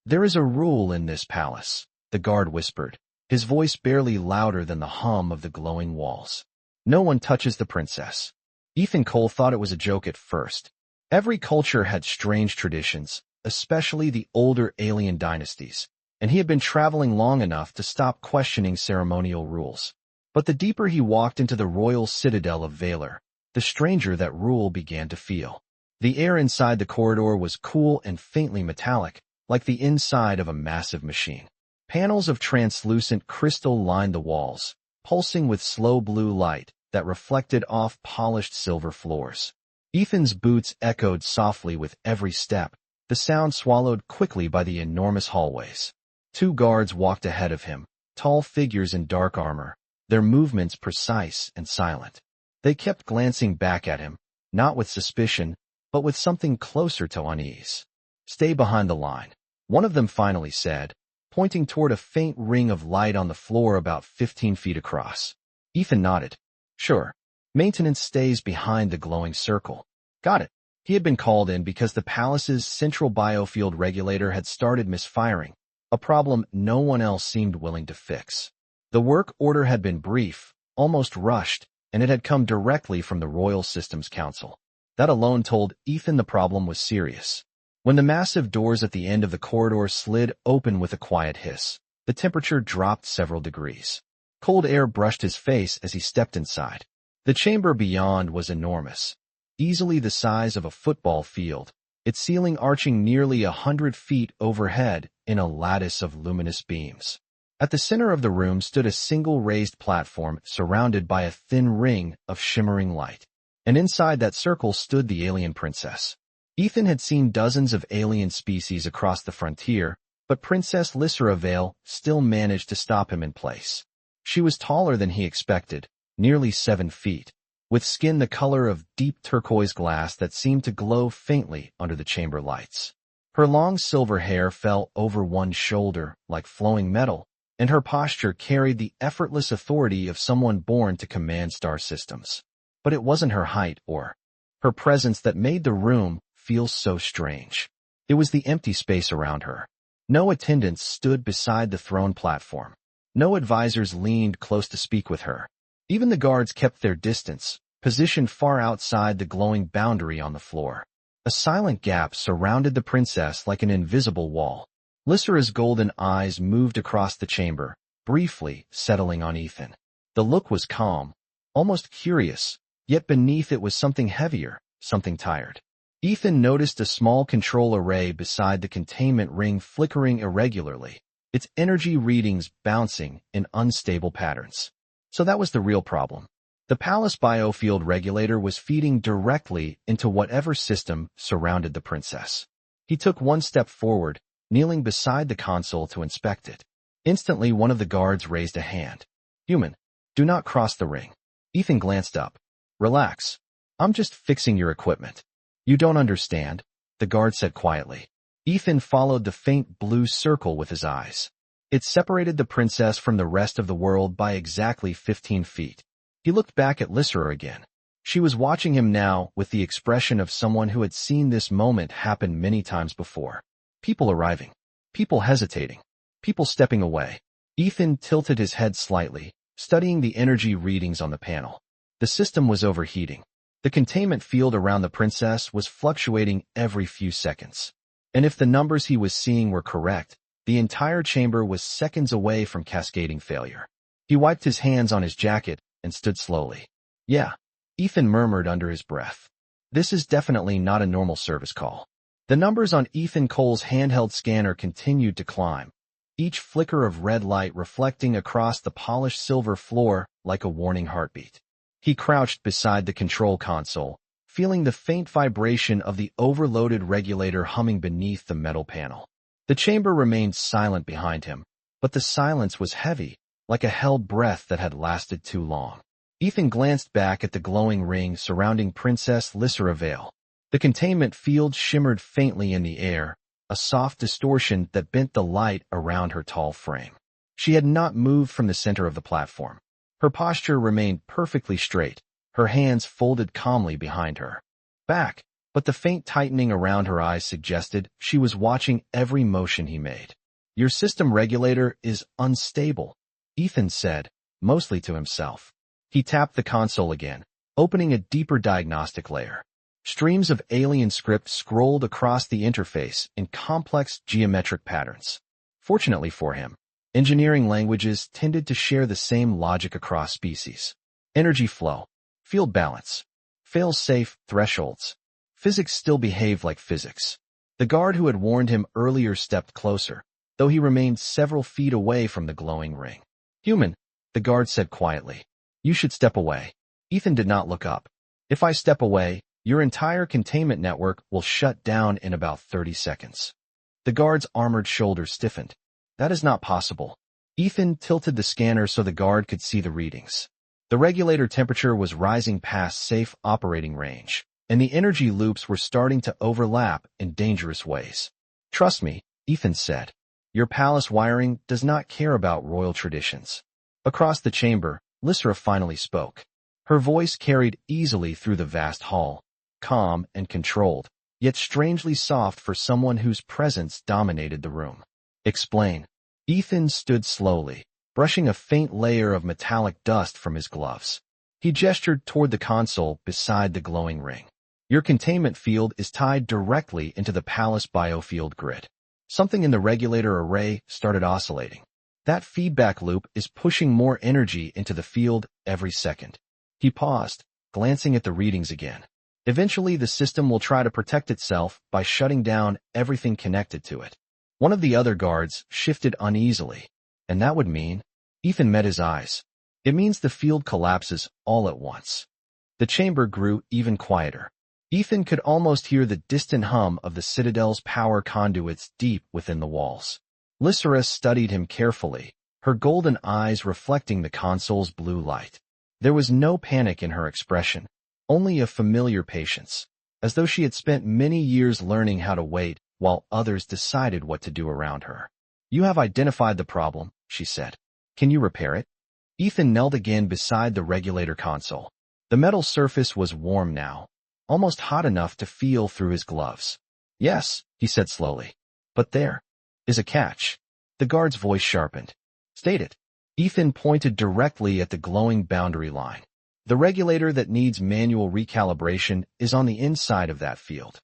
"There is a rule in this palace," the guard whispered, his voice barely louder than the hum of the glowing walls. "No one touches the princess." Ethan Cole thought it was a joke at first. Every culture had strange traditions, especially the older alien dynasties, and he had been traveling long enough to stop questioning ceremonial rules. But the deeper he walked into the royal citadel of Valor, the stranger that rule began to feel. The air inside the corridor was cool and faintly metallic, like the inside of a massive machine. Panels of translucent crystal lined the walls, pulsing with slow blue light that reflected off polished silver floors. Ethan's boots echoed softly with every step, the sound swallowed quickly by the enormous hallways. Two guards walked ahead of him, tall figures in dark armor, their movements precise and silent. They kept glancing back at him, not with suspicion, but with something closer to unease. "Stay behind the line," one of them finally said, pointing toward a faint ring of light on the floor about 15 feet across. Ethan nodded. "Sure. Maintenance stays behind the glowing circle." "Got it." He had been called in because the palace's central biofield regulator had started misfiring, a problem no one else seemed willing to fix. The work order had been brief, almost rushed, and it had come directly from the Royal Systems Council. That alone told Ethan the problem was serious. When the massive doors at the end of the corridor slid open with a quiet hiss, the temperature dropped several degrees. Cold air brushed his face as he stepped inside. The chamber beyond was enormous, easily the size of a football field, its ceiling arching nearly 100 feet overhead in a lattice of luminous beams. At the center of the room stood a single raised platform surrounded by a thin ring of shimmering light. And inside that circle stood the alien princess. Ethan had seen dozens of alien species across the frontier, but Princess Lysera Vale still managed to stop him in place. She was taller than he expected, nearly 7 feet, with skin the color of deep turquoise glass that seemed to glow faintly under the chamber lights. Her long silver hair fell over one shoulder like flowing metal, and her posture carried the effortless authority of someone born to command star systems. But it wasn't her height or her presence that made the room feel so strange. It was the empty space around her. No attendants stood beside the throne platform. No advisors leaned close to speak with her. Even the guards kept their distance, positioned far outside the glowing boundary on the floor. A silent gap surrounded the princess like an invisible wall. Lysera's golden eyes moved across the chamber, briefly settling on Ethan. The look was calm, almost curious, yet beneath it was something heavier, something tired. Ethan noticed a small control array beside the containment ring flickering irregularly, its energy readings bouncing in unstable patterns. So that was the real problem. The palace biofield regulator was feeding directly into whatever system surrounded the princess. He took one step forward, kneeling beside the console to inspect it. Instantly, one of the guards raised a hand. "Human, do not cross the ring." Ethan glanced up. "Relax. I'm just fixing your equipment." "You don't understand," the guard said quietly. Ethan followed the faint blue circle with his eyes. It separated the princess from the rest of the world by exactly 15 feet. He looked back at Lysera again. She was watching him now with the expression of someone who had seen this moment happen many times before. People arriving. People hesitating. People stepping away. Ethan tilted his head slightly, studying the energy readings on the panel. The system was overheating. The containment field around the princess was fluctuating every few seconds. And if the numbers he was seeing were correct, the entire chamber was seconds away from cascading failure. He wiped his hands on his jacket and stood slowly. "Yeah," Ethan murmured under his breath. "This is definitely not a normal service call." The numbers on Ethan Cole's handheld scanner continued to climb, each flicker of red light reflecting across the polished silver floor like a warning heartbeat. He crouched beside the control console, feeling the faint vibration of the overloaded regulator humming beneath the metal panel. The chamber remained silent behind him, but the silence was heavy, like a held breath that had lasted too long. Ethan glanced back at the glowing ring surrounding Princess Lysera Vale. The containment field shimmered faintly in the air, a soft distortion that bent the light around her tall frame. She had not moved from the center of the platform. Her posture remained perfectly straight, her hands folded calmly behind her. "Back," but the faint tightening around her eyes suggested she was watching every motion he made. Your system regulator is unstable, Ethan said, mostly to himself. He tapped the console again, opening a deeper diagnostic layer. Streams of alien script scrolled across the interface in complex geometric patterns. Fortunately for him, engineering languages tended to share the same logic across species. Energy flow, field balance, fail-safe thresholds. Physics still behaved like physics. The guard who had warned him earlier stepped closer, though he remained several feet away from the glowing ring. Human, the guard said quietly. You should step away. Ethan did not look up. If I step away, your entire containment network will shut down in about 30 seconds. The guard's armored shoulders stiffened. That is not possible. Ethan tilted the scanner so the guard could see the readings. The regulator temperature was rising past safe operating range, and the energy loops were starting to overlap in dangerous ways. Trust me, Ethan said. Your palace wiring does not care about royal traditions. Across the chamber, Lysra finally spoke. Her voice carried easily through the vast hall, calm and controlled, yet strangely soft for someone whose presence dominated the room. Explain. Ethan stood slowly, brushing a faint layer of metallic dust from his gloves. He gestured toward the console beside the glowing ring. Your containment field is tied directly into the palace biofield grid. Something in the regulator array started oscillating. That feedback loop is pushing more energy into the field every second. He paused, glancing at the readings again. Eventually, the system will try to protect itself by shutting down everything connected to it. One of the other guards shifted uneasily, and that would mean... Ethan met his eyes. It means the field collapses all at once. The chamber grew even quieter. Ethan could almost hear the distant hum of the citadel's power conduits deep within the walls. Lysra studied him carefully, her golden eyes reflecting the console's blue light. There was no panic in her expression, only a familiar patience, as though she had spent many years learning how to wait while others decided what to do around her. You have identified the problem, she said. Can you repair it? Ethan knelt again beside the regulator console. The metal surface was warm now, almost hot enough to feel through his gloves. Yes, he said slowly. But there is a catch. The guard's voice sharpened. State it. Ethan pointed directly at the glowing boundary line. The regulator that needs manual recalibration is on the inside of that field.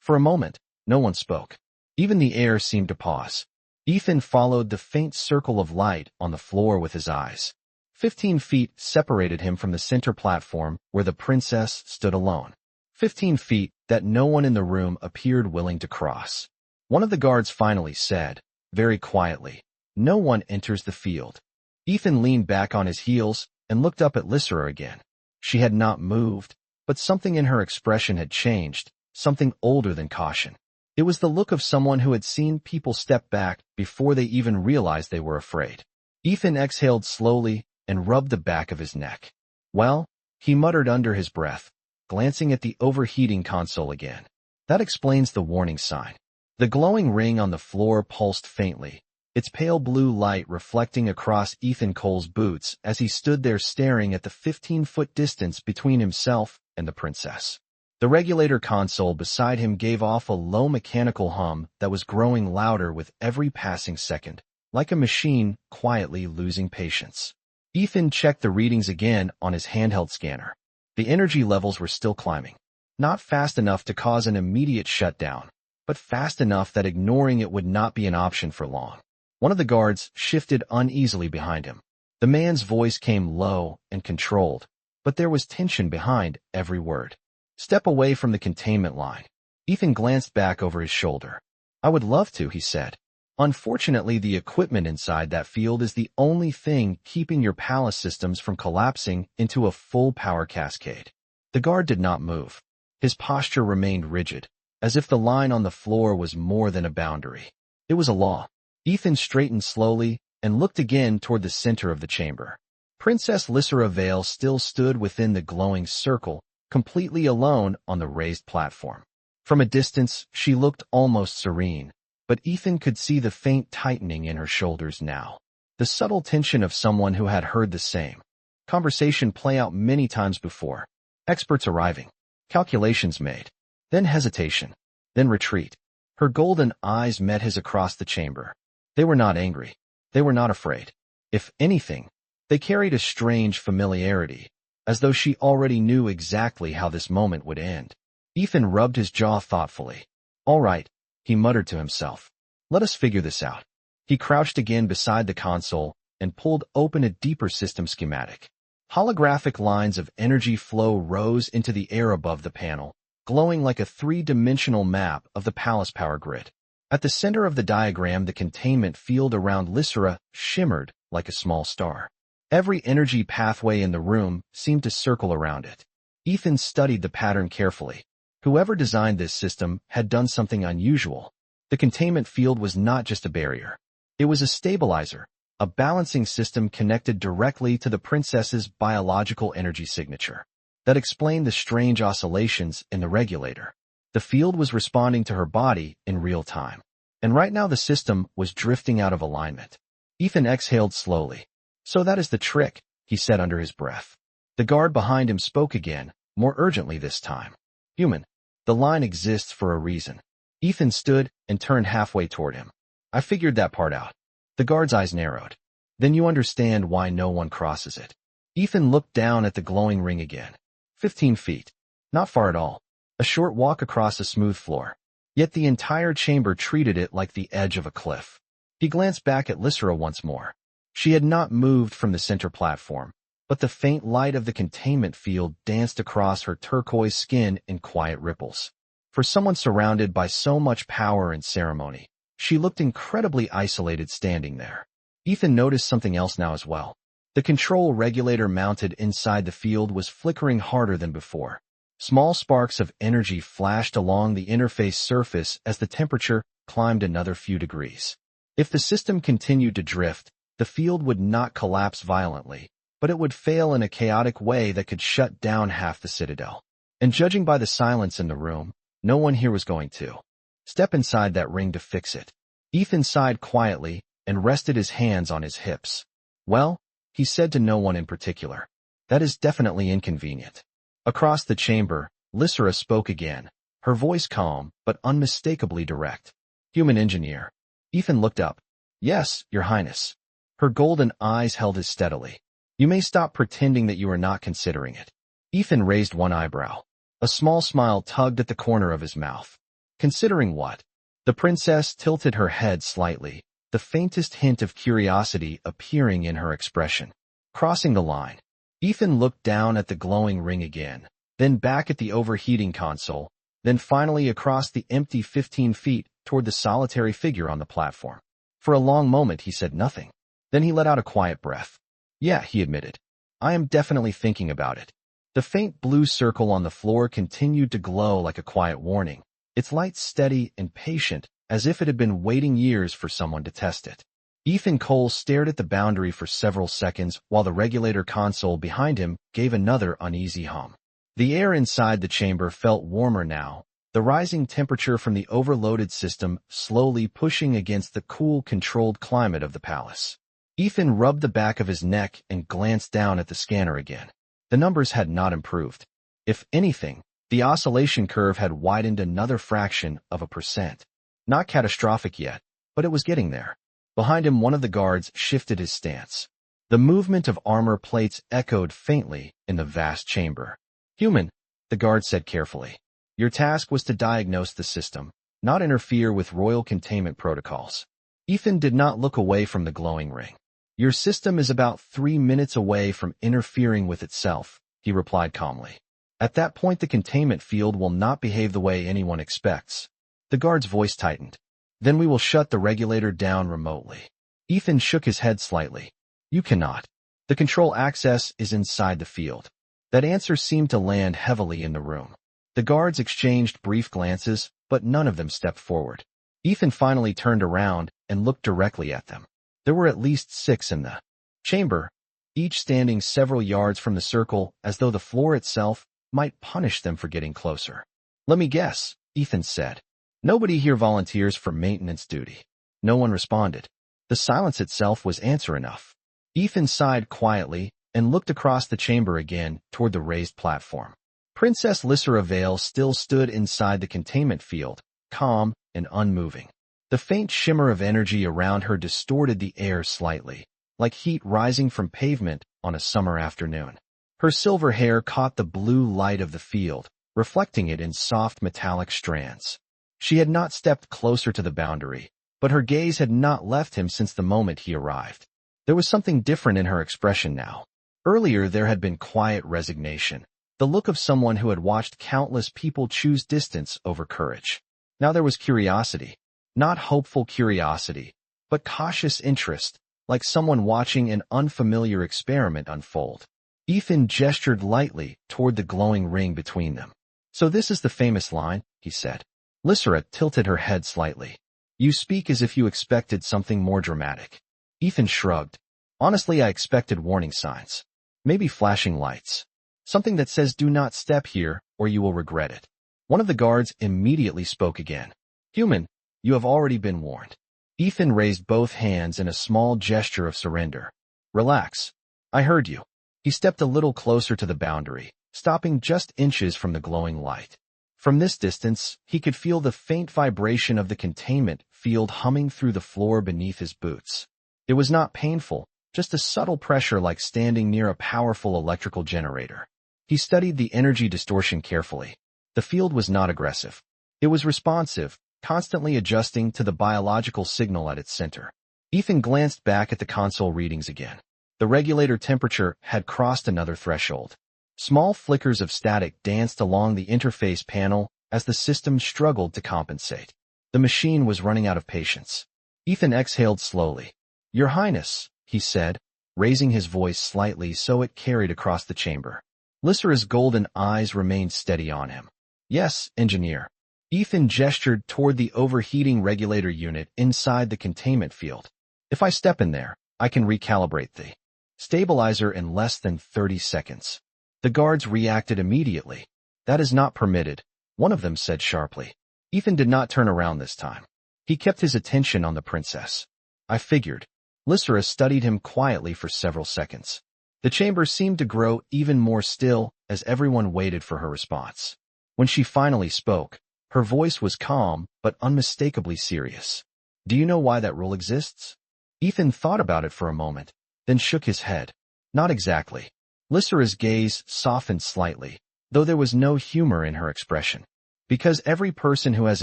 For a moment, no one spoke. Even the air seemed to pause. Ethan followed the faint circle of light on the floor with his eyes. 15 feet separated him from the center platform where the princess stood alone. 15 feet that no one in the room appeared willing to cross. One of the guards finally said, very quietly, no one enters the field. Ethan leaned back on his heels and looked up at Lysra again. She had not moved, but something in her expression had changed, something older than caution. It was the look of someone who had seen people step back before they even realized they were afraid. Ethan exhaled slowly and rubbed the back of his neck. Well, he muttered under his breath, glancing at the overheating console again. That explains the warning sign. The glowing ring on the floor pulsed faintly, its pale blue light reflecting across Ethan Cole's boots as he stood there staring at the 15-foot distance between himself and the princess. The regulator console beside him gave off a low mechanical hum that was growing louder with every passing second, like a machine quietly losing patience. Ethan checked the readings again on his handheld scanner. The energy levels were still climbing. Not fast enough to cause an immediate shutdown, but fast enough that ignoring it would not be an option for long. One of the guards shifted uneasily behind him. The man's voice came low and controlled, but there was tension behind every word. Step away from the containment line. Ethan glanced back over his shoulder. I would love to, he said. Unfortunately, the equipment inside that field is the only thing keeping your palace systems from collapsing into a full power cascade. The guard did not move. His posture remained rigid, as if the line on the floor was more than a boundary. It was a law. Ethan straightened slowly and looked again toward the center of the chamber. Princess Lysra Vale still stood within the glowing circle, completely alone on the raised platform. From a distance, she looked almost serene, but Ethan could see the faint tightening in her shoulders now. The subtle tension of someone who had heard the same conversation play out many times before. Experts arriving. Calculations made. Then hesitation. Then retreat. Her golden eyes met his across the chamber. They were not angry. They were not afraid. If anything, they carried a strange familiarity, as though she already knew exactly how this moment would end. Ethan rubbed his jaw thoughtfully. All right, he muttered to himself. Let us figure this out. He crouched again beside the console and pulled open a deeper system schematic. Holographic lines of energy flow rose into the air above the panel, glowing like a three-dimensional map of the palace power grid. At the center of the diagram, the containment field around Lysera shimmered like a small star. Every energy pathway in the room seemed to circle around it. Ethan studied the pattern carefully. Whoever designed this system had done something unusual. The containment field was not just a barrier. It was a stabilizer, a balancing system connected directly to the princess's biological energy signature. That explained the strange oscillations in the regulator. The field was responding to her body in real time. And right now the system was drifting out of alignment. Ethan exhaled slowly. So that is the trick, he said under his breath. The guard behind him spoke again, more urgently this time. Human, the line exists for a reason. Ethan stood and turned halfway toward him. I figured that part out. The guard's eyes narrowed. Then you understand why no one crosses it. Ethan looked down at the glowing ring again. 15 feet. Not far at all. A short walk across a smooth floor. Yet the entire chamber treated it like the edge of a cliff. He glanced back at Lysera once more. She had not moved from the center platform, but the faint light of the containment field danced across her turquoise skin in quiet ripples. For someone surrounded by so much power and ceremony, she looked incredibly isolated standing there. Ethan noticed something else now as well. The control regulator mounted inside the field was flickering harder than before. Small sparks of energy flashed along the interface surface as the temperature climbed another few degrees. If the system continued to drift, the field would not collapse violently, but it would fail in a chaotic way that could shut down half the citadel. And judging by the silence in the room, no one here was going to step inside that ring to fix it. Ethan sighed quietly and rested his hands on his hips. Well, he said to no one in particular. That is definitely inconvenient. Across the chamber, Lysera spoke again, her voice calm but unmistakably direct. Human engineer. Ethan looked up. Yes, Your Highness. Her golden eyes held his steadily. You may stop pretending that you are not considering it. Ethan raised one eyebrow. A small smile tugged at the corner of his mouth. Considering what? The princess tilted her head slightly, the faintest hint of curiosity appearing in her expression. Crossing the line. Ethan looked down at the glowing ring again, then back at the overheating console, then finally across the empty 15 feet toward the solitary figure on the platform. For a long moment he said nothing. Then he let out a quiet breath. Yeah, he admitted. I am definitely thinking about it. The faint blue circle on the floor continued to glow like a quiet warning, its light steady and patient, as if it had been waiting years for someone to test it. Ethan Cole stared at the boundary for several seconds while the regulator console behind him gave another uneasy hum. The air inside the chamber felt warmer now, the rising temperature from the overloaded system slowly pushing against the cool, controlled climate of the palace. Ethan rubbed the back of his neck and glanced down at the scanner again. The numbers had not improved. If anything, the oscillation curve had widened another fraction of a percent. Not catastrophic yet, but it was getting there. Behind him, one of the guards shifted his stance. The movement of armor plates echoed faintly in the vast chamber. Human, the guard said carefully. Your task was to diagnose the system, not interfere with royal containment protocols. Ethan did not look away from the glowing ring. Your system is about 3 minutes away from interfering with itself, he replied calmly. At that point, the containment field will not behave the way anyone expects. The guard's voice tightened. Then we will shut the regulator down remotely. Ethan shook his head slightly. You cannot. The control access is inside the field. That answer seemed to land heavily in the room. The guards exchanged brief glances, but none of them stepped forward. Ethan finally turned around and looked directly at them. There were at least 6 in the chamber, each standing several yards from the circle as though the floor itself might punish them for getting closer. Let me guess, Ethan said. Nobody here volunteers for maintenance duty. No one responded. The silence itself was answer enough. Ethan sighed quietly and looked across the chamber again toward the raised platform. Princess Lysera Vale still stood inside the containment field, calm and unmoving. The faint shimmer of energy around her distorted the air slightly, like heat rising from pavement on a summer afternoon. Her silver hair caught the blue light of the field, reflecting it in soft metallic strands. She had not stepped closer to the boundary, but her gaze had not left him since the moment he arrived. There was something different in her expression now. Earlier there had been quiet resignation, the look of someone who had watched countless people choose distance over courage. Now there was curiosity, not hopeful curiosity, but cautious interest, like someone watching an unfamiliar experiment unfold. Ethan gestured lightly toward the glowing ring between them. "So this is the famous line," he said. Lysera tilted her head slightly. "You speak as if you expected something more dramatic." Ethan shrugged. "Honestly, I expected warning signs. Maybe flashing lights. Something that says do not step here or you will regret it." One of the guards immediately spoke again. "Human, you have already been warned." Ethan raised both hands in a small gesture of surrender. "Relax. I heard you." He stepped a little closer to the boundary, stopping just inches from the glowing light. From this distance, he could feel the faint vibration of the containment field humming through the floor beneath his boots. It was not painful, just a subtle pressure like standing near a powerful electrical generator. He studied the energy distortion carefully. The field was not aggressive. It was responsive, constantly adjusting to the biological signal at its center. Ethan glanced back at the console readings again. The regulator temperature had crossed another threshold. Small flickers of static danced along the interface panel as the system struggled to compensate. The machine was running out of patience. Ethan exhaled slowly. "Your Highness," he said, raising his voice slightly so it carried across the chamber. Lysera's golden eyes remained steady on him. "Yes, engineer." Ethan gestured toward the overheating regulator unit inside the containment field. "If I step in there, I can recalibrate the stabilizer in less than 30 seconds. The guards reacted immediately. "That is not permitted," one of them said sharply. Ethan did not turn around this time. He kept his attention on the princess. "I figured." Lysera studied him quietly for several seconds. The chamber seemed to grow even more still as everyone waited for her response. When she finally spoke, her voice was calm but unmistakably serious. "Do you know why that rule exists?" Ethan thought about it for a moment, then shook his head. "Not exactly." Lysera's gaze softened slightly, though there was no humor in her expression. "Because every person who has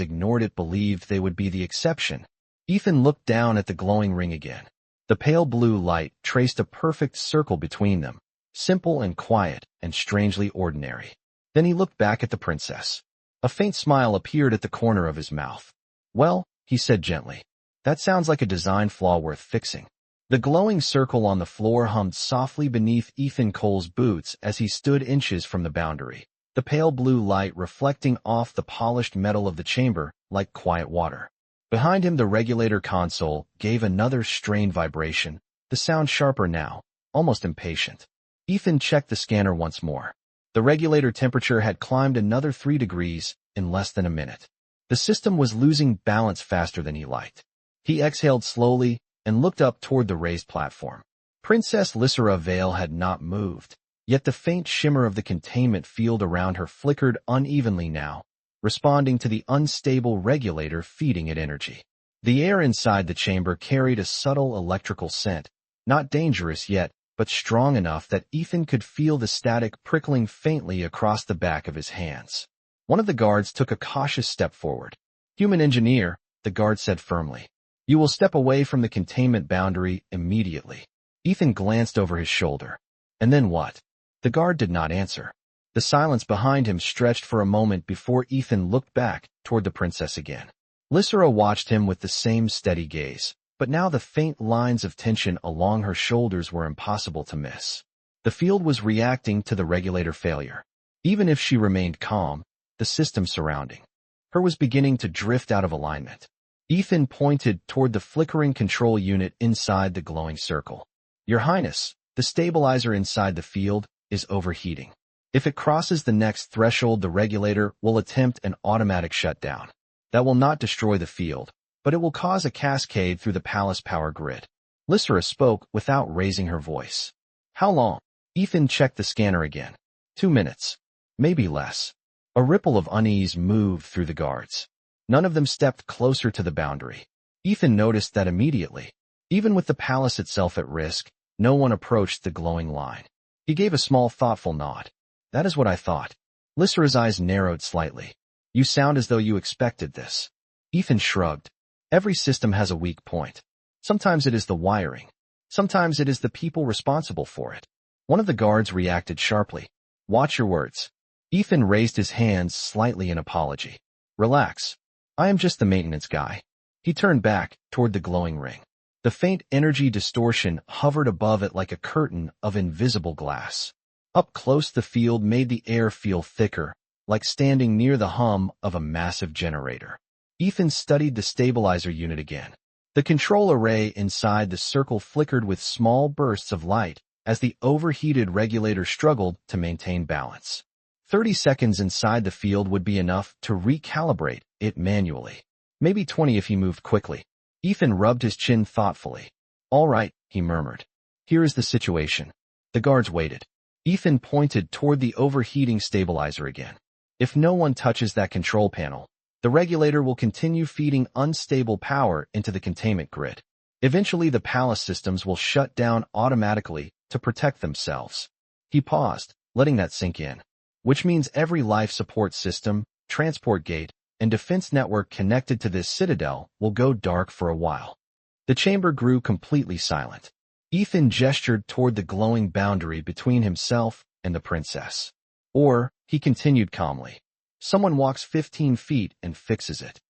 ignored it believed they would be the exception." Ethan looked down at the glowing ring again. The pale blue light traced a perfect circle between them, simple and quiet and strangely ordinary. Then he looked back at the princess. A faint smile appeared at the corner of his mouth. "Well," he said gently, "that sounds like a design flaw worth fixing." The glowing circle on the floor hummed softly beneath Ethan Cole's boots as he stood inches from the boundary, the pale blue light reflecting off the polished metal of the chamber like quiet water. Behind him the regulator console gave another strained vibration, the sound sharper now, almost impatient. Ethan checked the scanner once more. The regulator temperature had climbed another 3 degrees in less than a minute. The system was losing balance faster than he liked. He exhaled slowly and looked up toward the raised platform. Princess Lysera Vale had not moved, yet the faint shimmer of the containment field around her flickered unevenly now, responding to the unstable regulator feeding it energy. The air inside the chamber carried a subtle electrical scent, not dangerous yet, but strong enough that Ethan could feel the static prickling faintly across the back of his hands. One of the guards took a cautious step forward. "Human engineer," the guard said firmly. "You will step away from the containment boundary immediately." Ethan glanced over his shoulder. "And then what?" The guard did not answer. The silence behind him stretched for a moment before Ethan looked back toward the princess again. Lysera watched him with the same steady gaze, but now the faint lines of tension along her shoulders were impossible to miss. The field was reacting to the regulator failure. Even if she remained calm, the system surrounding her was beginning to drift out of alignment. Ethan pointed toward the flickering control unit inside the glowing circle. "Your Highness, the stabilizer inside the field is overheating. If it crosses the next threshold, the regulator will attempt an automatic shutdown. That will not destroy the field, but it will cause a cascade through the palace power grid." Lysera spoke without raising her voice. "How long?" Ethan checked the scanner again. 2 minutes. Maybe less. A ripple of unease moved through the guards. None of them stepped closer to the boundary. Ethan noticed that immediately. Even with the palace itself at risk, no one approached the glowing line. He gave a small thoughtful nod. That is what I thought. Lysera's eyes narrowed slightly. You sound as though you expected this. Ethan shrugged. Every system has a weak point. Sometimes it is the wiring. Sometimes it is the people responsible for it. One of the guards reacted sharply. Watch your words. Ethan raised his hands slightly in apology. Relax. I am just the maintenance guy. He turned back toward the glowing ring. The faint energy distortion hovered above it like a curtain of invisible glass. Up close, the field made the air feel thicker, like standing near the hum of a massive generator. Ethan studied the stabilizer unit again. The control array inside the circle flickered with small bursts of light as the overheated regulator struggled to maintain balance. 30 seconds inside the field would be enough to recalibrate it manually. Maybe 20 if he moved quickly. Ethan rubbed his chin thoughtfully. All right, he murmured. Here is the situation. The guards waited. Ethan pointed toward the overheating stabilizer again. If no one touches that control panel, the regulator will continue feeding unstable power into the containment grid. Eventually, the palace systems will shut down automatically to protect themselves. He paused, letting that sink in. Which means every life support system, transport gate, and defense network connected to this citadel will go dark for a while. The chamber grew completely silent. Ethan gestured toward the glowing boundary between himself and the princess. Or, he continued calmly, someone walks 15 feet and fixes it.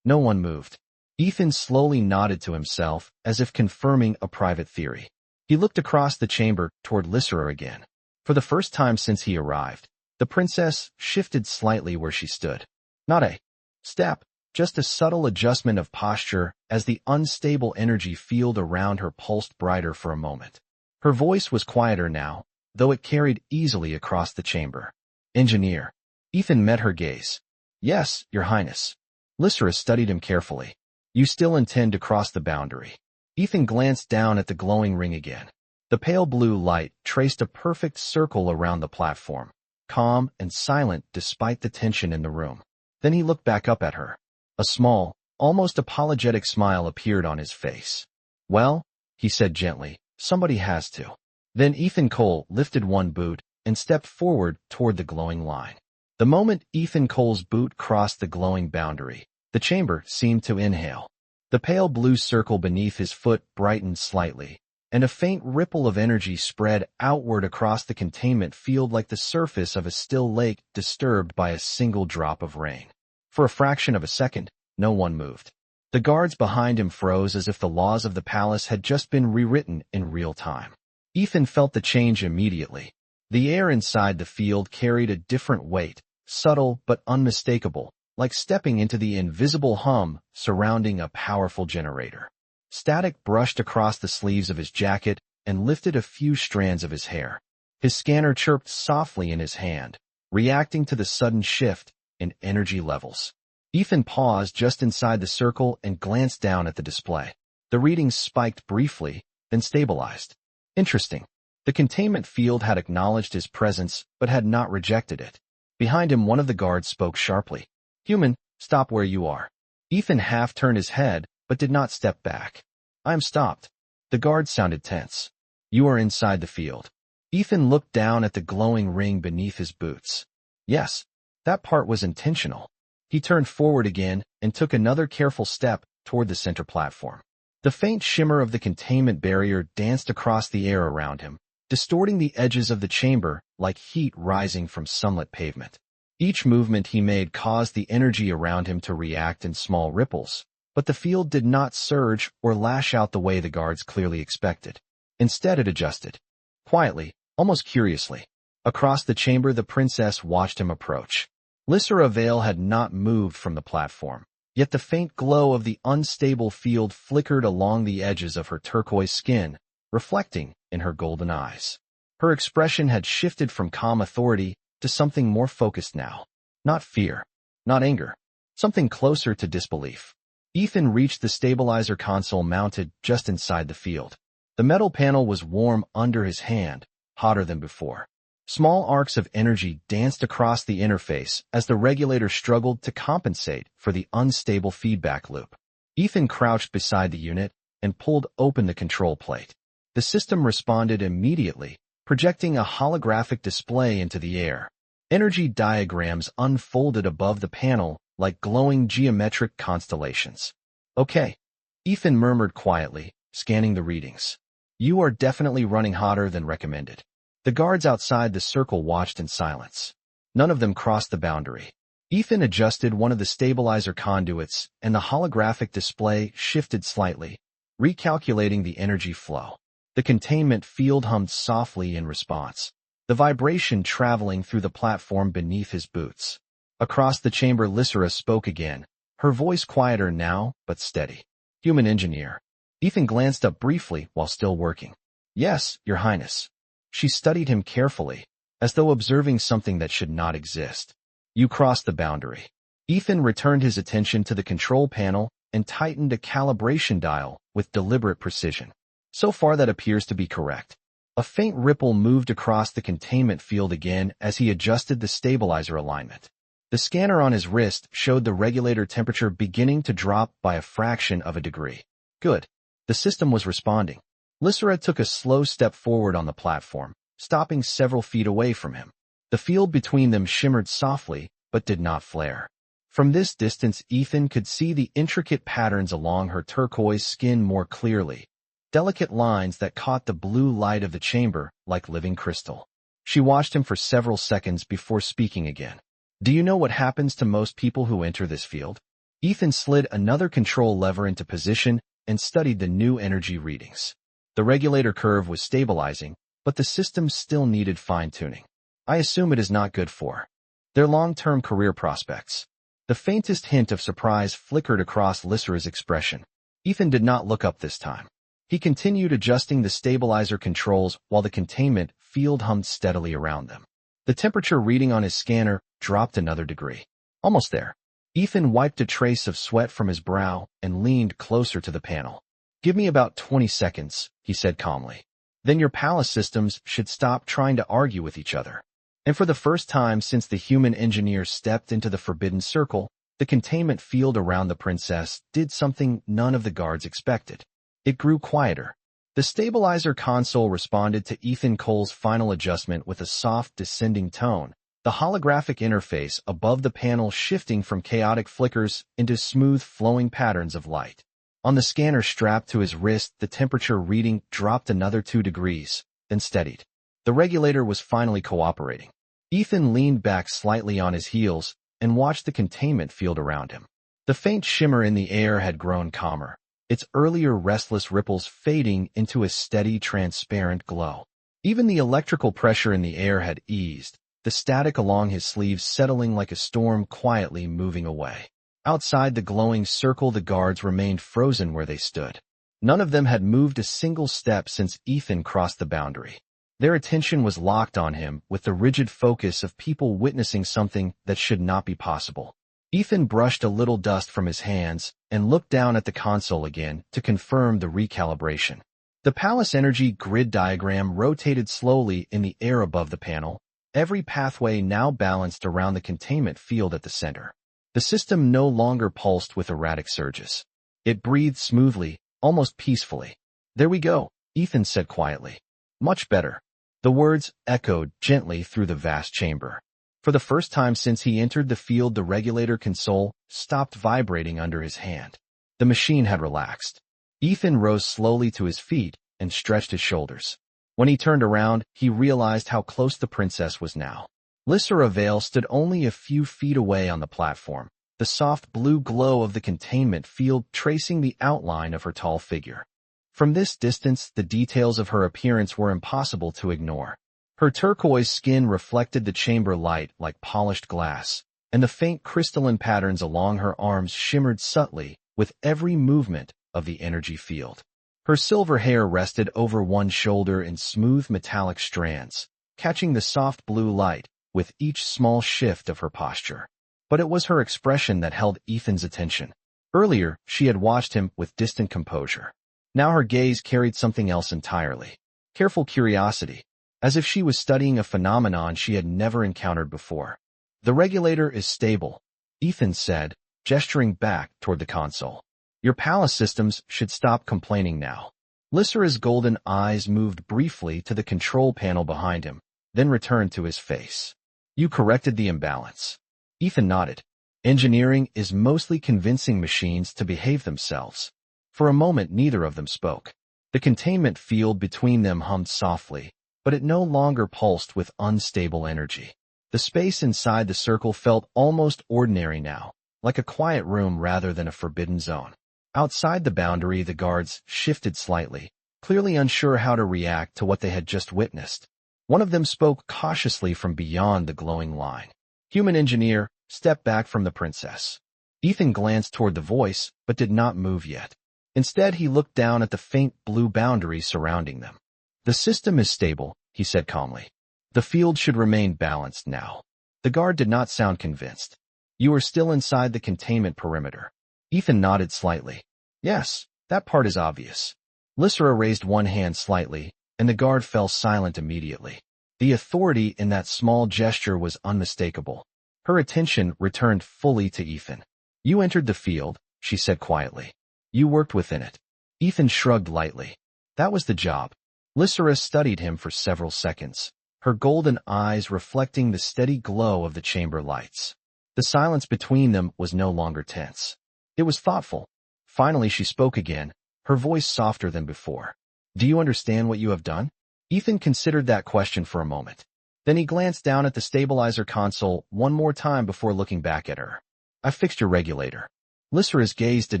No one moved. Ethan slowly nodded to himself as if confirming a private theory. He looked across the chamber toward Lysera again. For the first time since he arrived, the princess shifted slightly where she stood. Not a step, just a subtle adjustment of posture as the unstable energy field around her pulsed brighter for a moment. Her voice was quieter now, though it carried easily across the chamber. Engineer. Ethan met her gaze. Yes, Your Highness. Lysera studied him carefully. You still intend to cross the boundary. Ethan glanced down at the glowing ring again. The pale blue light traced a perfect circle around the platform, calm and silent despite the tension in the room. Then he looked back up at her. A small, almost apologetic smile appeared on his face. Well, he said gently, somebody has to. Then Ethan Cole lifted one boot and stepped forward toward the glowing line. The moment Ethan Cole's boot crossed the glowing boundary, the chamber seemed to inhale. The pale blue circle beneath his foot brightened slightly, and a faint ripple of energy spread outward across the containment field like the surface of a still lake disturbed by a single drop of rain. For a fraction of a second, no one moved. The guards behind him froze as if the laws of the palace had just been rewritten in real time. Ethan felt the change immediately. The air inside the field carried a different weight, subtle but unmistakable, like stepping into the invisible hum surrounding a powerful generator. Static brushed across the sleeves of his jacket and lifted a few strands of his hair. His scanner chirped softly in his hand, reacting to the sudden shift in energy levels. Ethan paused just inside the circle and glanced down at the display. The readings spiked briefly, then stabilized. Interesting. The containment field had acknowledged his presence but had not rejected it. Behind him, one of the guards spoke sharply. Human, stop where you are. Ethan half turned his head but did not step back. I am stopped. The guard sounded tense. You are inside the field. Ethan looked down at the glowing ring beneath his boots. Yes, that part was intentional. He turned forward again and took another careful step toward the center platform. The faint shimmer of the containment barrier danced across the air around him, distorting the edges of the chamber like heat rising from sunlit pavement. Each movement he made caused the energy around him to react in small ripples, but the field did not surge or lash out the way the guards clearly expected. Instead, it adjusted. Quietly, almost curiously. Across the chamber, the princess watched him approach. Lysera Vale had not moved from the platform, yet the faint glow of the unstable field flickered along the edges of her turquoise skin, reflecting in her golden eyes. Her expression had shifted from calm authority to something more focused now. Not fear, not anger, something closer to disbelief. Ethan reached the stabilizer console mounted just inside the field. The metal panel was warm under his hand, hotter than before. Small arcs of energy danced across the interface as the regulator struggled to compensate for the unstable feedback loop. Ethan crouched beside the unit and pulled open the control plate. The system responded immediately, projecting a holographic display into the air. Energy diagrams unfolded above the panel like glowing geometric constellations. "Okay," Ethan murmured quietly, scanning the readings. "You are definitely running hotter than recommended." The guards outside the circle watched in silence. None of them crossed the boundary. Ethan adjusted one of the stabilizer conduits, and the holographic display shifted slightly, recalculating the energy flow. The containment field hummed softly in response, the vibration traveling through the platform beneath his boots. Across the chamber, Lysera spoke again, her voice quieter now, but steady. "Human engineer." Ethan glanced up briefly while still working. "Yes, Your Highness." She studied him carefully, as though observing something that should not exist. "You crossed the boundary." Ethan returned his attention to the control panel and tightened a calibration dial with deliberate precision. "So far that appears to be correct." A faint ripple moved across the containment field again as he adjusted the stabilizer alignment. The scanner on his wrist showed the regulator temperature beginning to drop by a fraction of a degree. Good. The system was responding. Lysera took a slow step forward on the platform, stopping several feet away from him. The field between them shimmered softly, but did not flare. From this distance, Ethan could see the intricate patterns along her turquoise skin more clearly, delicate lines that caught the blue light of the chamber like living crystal. She watched him for several seconds before speaking again. "Do you know what happens to most people who enter this field?" Ethan slid another control lever into position and studied the new energy readings. The regulator curve was stabilizing, but the system still needed fine-tuning. "I assume it is not good for their long-term career prospects." The faintest hint of surprise flickered across Lysera's expression. Ethan did not look up this time. He continued adjusting the stabilizer controls while the containment field hummed steadily around them. The temperature reading on his scanner dropped another degree. Almost there. Ethan wiped a trace of sweat from his brow and leaned closer to the panel. "Give me about 20 seconds, he said calmly. "Then your palace systems should stop trying to argue with each other." And for the first time since the human engineer stepped into the forbidden circle, the containment field around the princess did something none of the guards expected. It grew quieter. The stabilizer console responded to Ethan Cole's final adjustment with a soft descending tone, the holographic interface above the panel shifting from chaotic flickers into smooth flowing patterns of light. On the scanner strapped to his wrist, the temperature reading dropped another 2 degrees, then steadied. The regulator was finally cooperating. Ethan leaned back slightly on his heels and watched the containment field around him. The faint shimmer in the air had grown calmer, its earlier restless ripples fading into a steady, transparent glow. Even the electrical pressure in the air had eased, the static along his sleeves settling like a storm quietly moving away. Outside the glowing circle, the guards remained frozen where they stood. None of them had moved a single step since Ethan crossed the boundary. Their attention was locked on him with the rigid focus of people witnessing something that should not be possible. Ethan brushed a little dust from his hands and looked down at the console again to confirm the recalibration. The palace energy grid diagram rotated slowly in the air above the panel, every pathway now balanced around the containment field at the center. The system no longer pulsed with erratic surges. It breathed smoothly, almost peacefully. "There we go," Ethan said quietly. "Much better." The words echoed gently through the vast chamber. For the first time since he entered the field, the regulator console stopped vibrating under his hand. The machine had relaxed. Ethan rose slowly to his feet and stretched his shoulders. When he turned around, he realized how close the princess was now. Lysera Vale stood only a few feet away on the platform, the soft blue glow of the containment field tracing the outline of her tall figure. From this distance, the details of her appearance were impossible to ignore. Her turquoise skin reflected the chamber light like polished glass, and the faint crystalline patterns along her arms shimmered subtly with every movement of the energy field. Her silver hair rested over one shoulder in smooth metallic strands, catching the soft blue light with each small shift of her posture. But it was her expression that held Ethan's attention. Earlier, she had watched him with distant composure. Now her gaze carried something else entirely. Careful curiosity. as if she was studying a phenomenon she had never encountered before. The regulator is stable, Ethan said, gesturing back toward the console. Your palace systems should stop complaining now. Lysera's golden eyes moved briefly to the control panel behind him, then returned to his face. You corrected the imbalance. Ethan nodded. Engineering is mostly convincing machines to behave themselves. For a moment, neither of them spoke. The containment field between them hummed softly, but it no longer pulsed with unstable energy. The space inside the circle felt almost ordinary now, like a quiet room rather than a forbidden zone. Outside the boundary, the guards shifted slightly, clearly unsure how to react to what they had just witnessed. One of them spoke cautiously from beyond the glowing line. Human engineer, step back from the princess. Ethan glanced toward the voice, but did not move yet. Instead, he looked down at the faint blue boundary surrounding them. The system is stable, he said calmly. The field should remain balanced now. The guard did not sound convinced. You are still inside the containment perimeter. Ethan nodded slightly. Yes, that part is obvious. Lysera raised one hand slightly, and the guard fell silent immediately. The authority in that small gesture was unmistakable. Her attention returned fully to Ethan. You entered the field, she said quietly. You worked within it. Ethan shrugged lightly. That was the job. Lysera studied him for several seconds, her golden eyes reflecting the steady glow of the chamber lights. The silence between them was no longer tense. It was thoughtful. Finally she spoke again, her voice softer than before. Do you understand what you have done? Ethan considered that question for a moment. Then he glanced down at the stabilizer console one more time before looking back at her. I fixed your regulator. Lysera's gaze did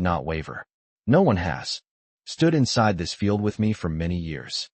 not waver. No one has stood inside this field with me for many years.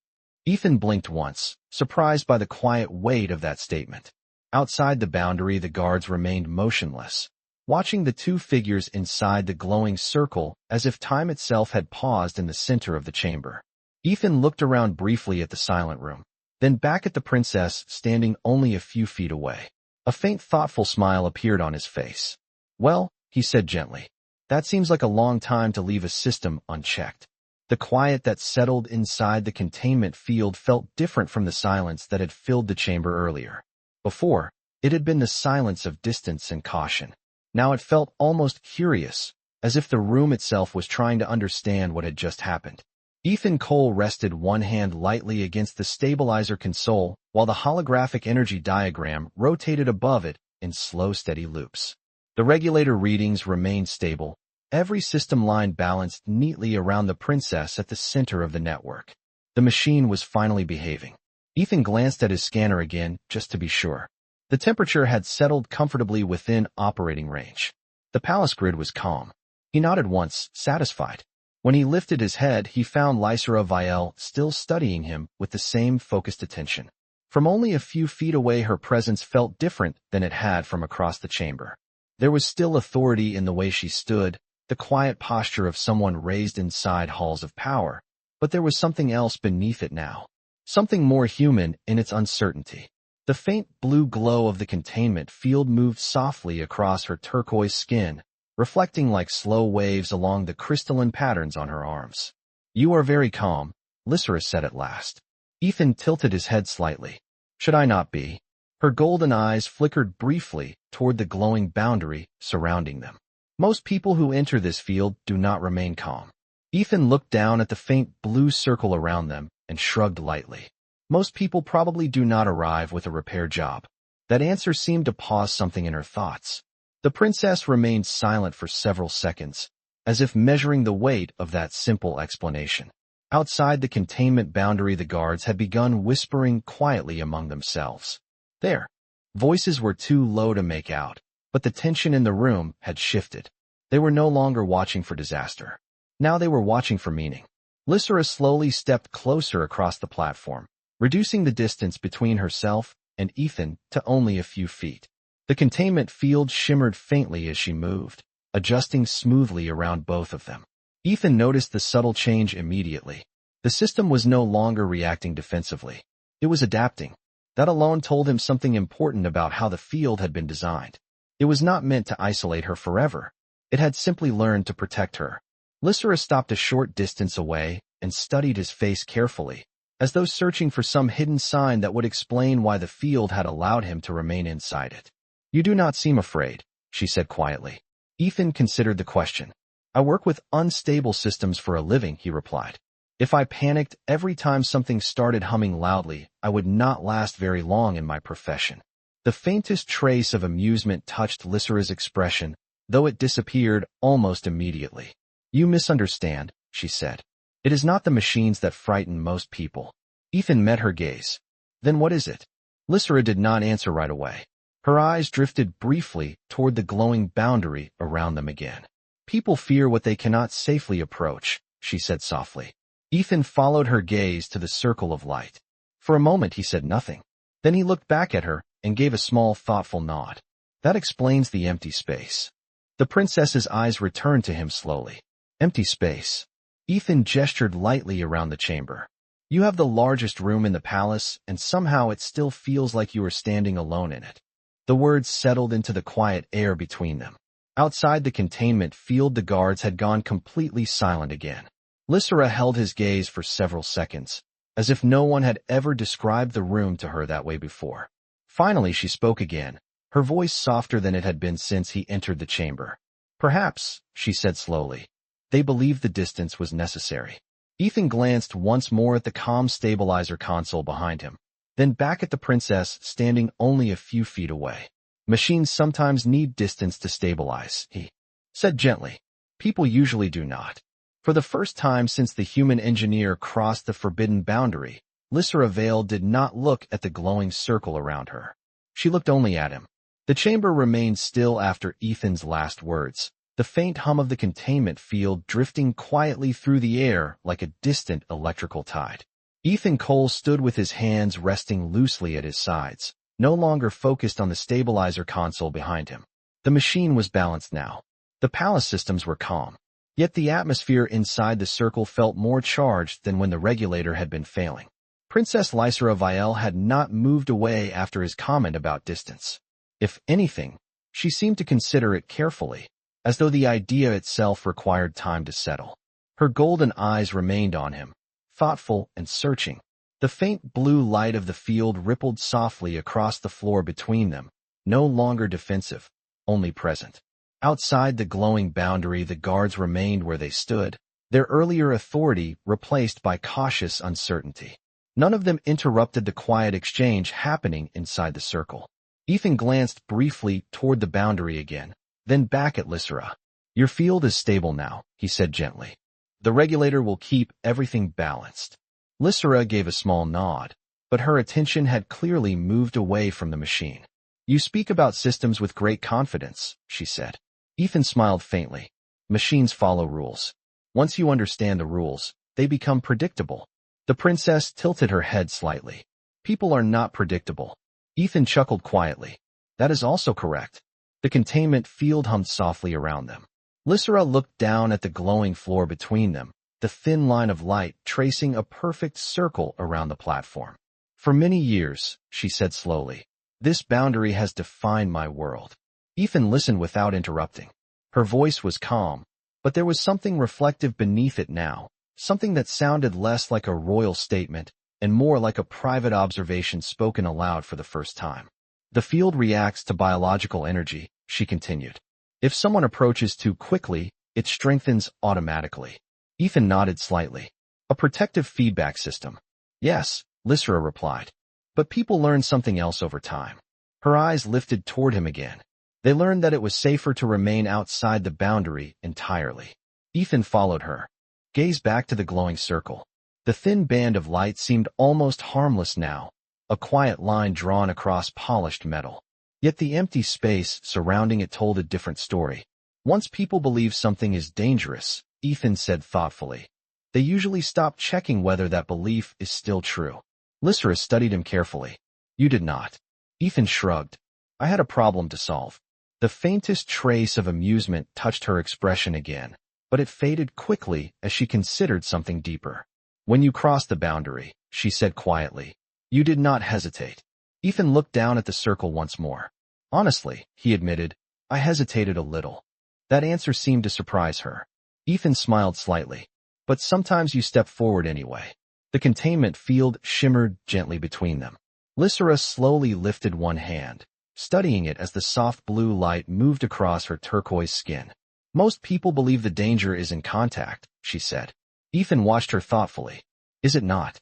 Ethan blinked once, surprised by the quiet weight of that statement. Outside the boundary, the guards remained motionless, watching the two figures inside the glowing circle as if time itself had paused in the center of the chamber. Ethan looked around briefly at the silent room, then back at the princess standing only a few feet away. A faint, thoughtful smile appeared on his face. Well, he said gently, that seems like a long time to leave a system unchecked. The quiet that settled inside the containment field felt different from the silence that had filled the chamber earlier. Before, it had been the silence of distance and caution. Now it felt almost curious, as if the room itself was trying to understand what had just happened. Ethan Cole rested one hand lightly against the stabilizer console while the holographic energy diagram rotated above it in slow, steady loops. The regulator readings remained stable, every system line balanced neatly around the princess at the center of the network. The machine was finally behaving. Ethan glanced at his scanner again, just to be sure. The temperature had settled comfortably within operating range. The palace grid was calm. He nodded once, satisfied. When he lifted his head, he found Lysera Vielle still studying him with the same focused attention. From only a few feet away, her presence felt different than it had from across the chamber. There was still authority in the way she stood, the quiet posture of someone raised inside halls of power, but there was something else beneath it now. Something more human in its uncertainty. The faint blue glow of the containment field moved softly across her turquoise skin, reflecting like slow waves along the crystalline patterns on her arms. You are very calm, Lysera said at last. Ethan tilted his head slightly. Should I not be? Her golden eyes flickered briefly toward the glowing boundary surrounding them. Most people who enter this field do not remain calm. Ethan looked down at the faint blue circle around them and shrugged lightly. Most people probably do not arrive with a repair job. That answer seemed to pause something in her thoughts. The princess remained silent for several seconds, as if measuring the weight of that simple explanation. Outside the containment boundary, the guards had begun whispering quietly among themselves. Their voices were too low to make out, but the tension in the room had shifted. They were no longer watching for disaster. Now they were watching for meaning. Lysera slowly stepped closer across the platform, reducing the distance between herself and Ethan to only a few feet. The containment field shimmered faintly as she moved, adjusting smoothly around both of them. Ethan noticed the subtle change immediately. The system was no longer reacting defensively. It was adapting. That alone told him something important about how the field had been designed. It was not meant to isolate her forever. It had simply learned to protect her. Lysera stopped a short distance away and studied his face carefully, as though searching for some hidden sign that would explain why the field had allowed him to remain inside it. "You do not seem afraid," she said quietly. Ethan considered the question. "I work with unstable systems for a living," he replied. "If I panicked every time something started humming loudly, I would not last very long in my profession." The faintest trace of amusement touched Lysera's expression, though it disappeared almost immediately. "You misunderstand," she said. "It is not the machines that frighten most people." Ethan met her gaze. "Then what is it?" Lysera did not answer right away. Her eyes drifted briefly toward the glowing boundary around them again. "People fear what they cannot safely approach," she said softly. Ethan followed her gaze to the circle of light. For a moment he said nothing. Then he looked back at her and gave a small, thoughtful nod. "That explains the empty space." The princess's eyes returned to him slowly. "Empty space." Ethan gestured lightly around the chamber. "You have the largest room in the palace, and somehow it still feels like you are standing alone in it." The words settled into the quiet air between them. Outside the containment field, the guards had gone completely silent again. Lysera held his gaze for several seconds, as if no one had ever described the room to her that way before. Finally she spoke again, her voice softer than it had been since he entered the chamber. "Perhaps," she said slowly, "they believed the distance was necessary." Ethan glanced once more at the comm stabilizer console behind him, then back at the princess standing only a few feet away. "Machines sometimes need distance to stabilize," he said gently. "People usually do not." For the first time since the human engineer crossed the forbidden boundary, Lysera Vale did not look at the glowing circle around her. She looked only at him. The chamber remained still after Ethan's last words, the faint hum of the containment field drifting quietly through the air like a distant electrical tide. Ethan Cole stood with his hands resting loosely at his sides, no longer focused on the stabilizer console behind him. The machine was balanced now. The palace systems were calm. Yet the atmosphere inside the circle felt more charged than when the regulator had been failing. Princess Lysera Vielle had not moved away after his comment about distance. If anything, she seemed to consider it carefully, as though the idea itself required time to settle. Her golden eyes remained on him, thoughtful and searching. The faint blue light of the field rippled softly across the floor between them, no longer defensive, only present. Outside the glowing boundary, the guards remained where they stood, their earlier authority replaced by cautious uncertainty. None of them interrupted the quiet exchange happening inside the circle. Ethan glanced briefly toward the boundary again, then back at Lysera. "Your field is stable now," he said gently. "The regulator will keep everything balanced." Lysera gave a small nod, but her attention had clearly moved away from the machine. "You speak about systems with great confidence," she said. Ethan smiled faintly. "Machines follow rules. Once you understand the rules, they become predictable." The princess tilted her head slightly. "People are not predictable." Ethan chuckled quietly. "That is also correct." The containment field hummed softly around them. Lysera looked down at the glowing floor between them, the thin line of light tracing a perfect circle around the platform. "For many years," she said slowly, "this boundary has defined my world." Ethan listened without interrupting. Her voice was calm, but there was something reflective beneath it now, something that sounded less like a royal statement and more like a private observation spoken aloud for the first time. "The field reacts to biological energy," she continued. "If someone approaches too quickly, it strengthens automatically." Ethan nodded slightly. "A protective feedback system." "Yes," Lysera replied. "But people learn something else over time." Her eyes lifted toward him again. "They learned that it was safer to remain outside the boundary entirely." Ethan followed her. Gaze back to the glowing circle. The thin band of light seemed almost harmless now, a quiet line drawn across polished metal. Yet the empty space surrounding it told a different story. "Once people believe something is dangerous," Ethan said thoughtfully, "they usually stop checking whether that belief is still true." Lysera studied him carefully. "You did not." Ethan shrugged. "I had a problem to solve." The faintest trace of amusement touched her expression again, but it faded quickly as she considered something deeper. "When you crossed the boundary," she said quietly, "you did not hesitate." Ethan looked down at the circle once more. "Honestly," he admitted, "I hesitated a little." That answer seemed to surprise her. Ethan smiled slightly. "But sometimes you step forward anyway." The containment field shimmered gently between them. Lysera slowly lifted one hand, studying it as the soft blue light moved across her turquoise skin. Most people believe the danger is in contact, she said. Ethan watched her thoughtfully. Is it not?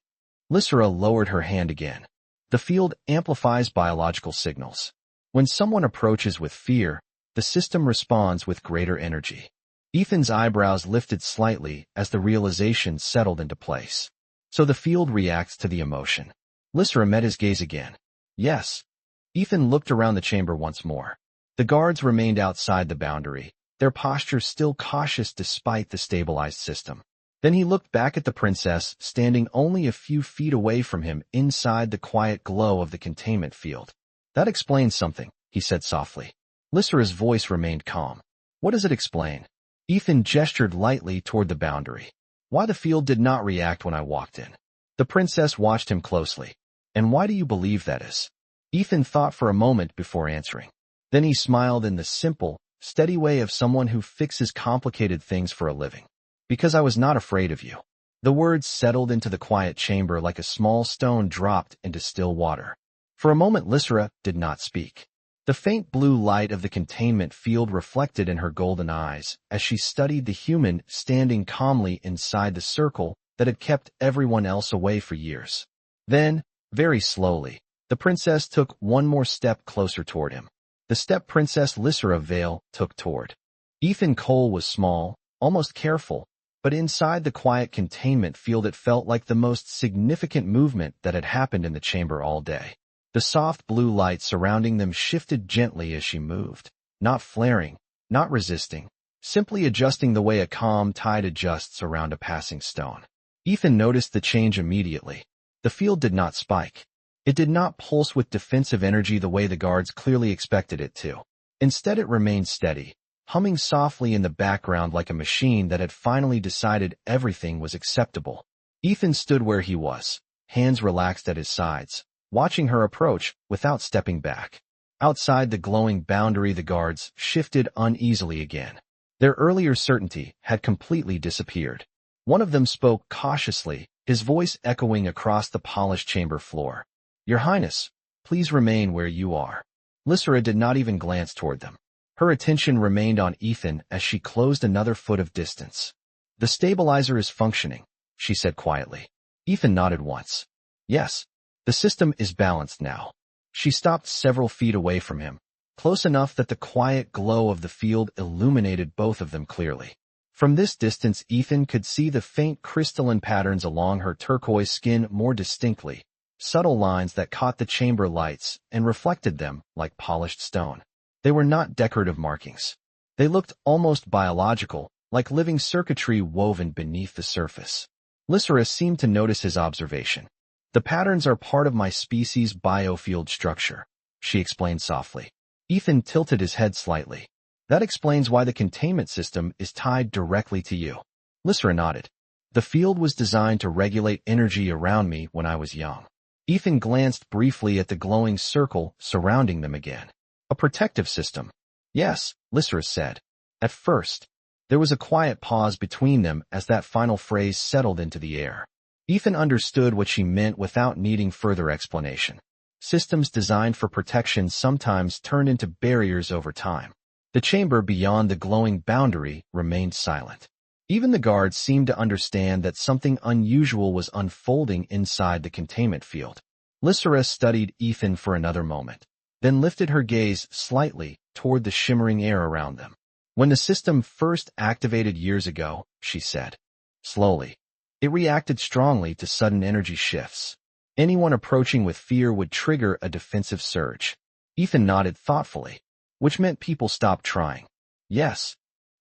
Lysera lowered her hand again. The field amplifies biological signals. When someone approaches with fear, the system responds with greater energy. Ethan's eyebrows lifted slightly as the realization settled into place. So the field reacts to the emotion. Lysera met his gaze again. Yes. Ethan looked around the chamber once more. The guards remained outside the boundary, their posture still cautious despite the stabilized system. Then he looked back at the princess, standing only a few feet away from him inside the quiet glow of the containment field. That explains something, he said softly. Lysera's voice remained calm. What does it explain? Ethan gestured lightly toward the boundary. Why the field did not react when I walked in. The princess watched him closely. And why do you believe that is? Ethan thought for a moment before answering. Then he smiled in the simple, steady way of someone who fixes complicated things for a living. Because I was not afraid of you. The words settled into the quiet chamber like a small stone dropped into still water. For a moment Lysera did not speak. The faint blue light of the containment field reflected in her golden eyes as she studied the human standing calmly inside the circle that had kept everyone else away for years. Then, very slowly, the princess took one more step closer toward him. The step Princess Lysera Vale took toward. Ethan Cole was small, almost careful, but inside the quiet containment field it felt like the most significant movement that had happened in the chamber all day. The soft blue light surrounding them shifted gently as she moved, not flaring, not resisting, simply adjusting the way a calm tide adjusts around a passing stone. Ethan noticed the change immediately. The field did not spike. It did not pulse with defensive energy the way the guards clearly expected it to. Instead it remained steady, humming softly in the background like a machine that had finally decided everything was acceptable. Ethan stood where he was, hands relaxed at his sides, watching her approach without stepping back. Outside the glowing boundary the guards shifted uneasily again. Their earlier certainty had completely disappeared. One of them spoke cautiously, his voice echoing across the polished chamber floor. Your Highness, please remain where you are. Lysera did not even glance toward them. Her attention remained on Ethan as she closed another foot of distance. The stabilizer is functioning, she said quietly. Ethan nodded once. Yes. The system is balanced now. She stopped several feet away from him, close enough that the quiet glow of the field illuminated both of them clearly. From this distance Ethan could see the faint crystalline patterns along her turquoise skin more distinctly, subtle lines that caught the chamber lights and reflected them like polished stone. They were not decorative markings. They looked almost biological, like living circuitry woven beneath the surface. Lysera seemed to notice his observation. The patterns are part of my species' biofield structure, she explained softly. Ethan tilted his head slightly. That explains why the containment system is tied directly to you. Lysera nodded. The field was designed to regulate energy around me when I was young. Ethan glanced briefly at the glowing circle surrounding them again. A protective system. Yes, Lysera said. At first, there was a quiet pause between them as that final phrase settled into the air. Ethan understood what she meant without needing further explanation. Systems designed for protection sometimes turned into barriers over time. The chamber beyond the glowing boundary remained silent. Even the guards seemed to understand that something unusual was unfolding inside the containment field. Lysera studied Ethan for another moment, then lifted her gaze slightly toward the shimmering air around them. When the system first activated years ago, she said, slowly, it reacted strongly to sudden energy shifts. Anyone approaching with fear would trigger a defensive surge. Ethan nodded thoughtfully, which meant people stopped trying. Yes.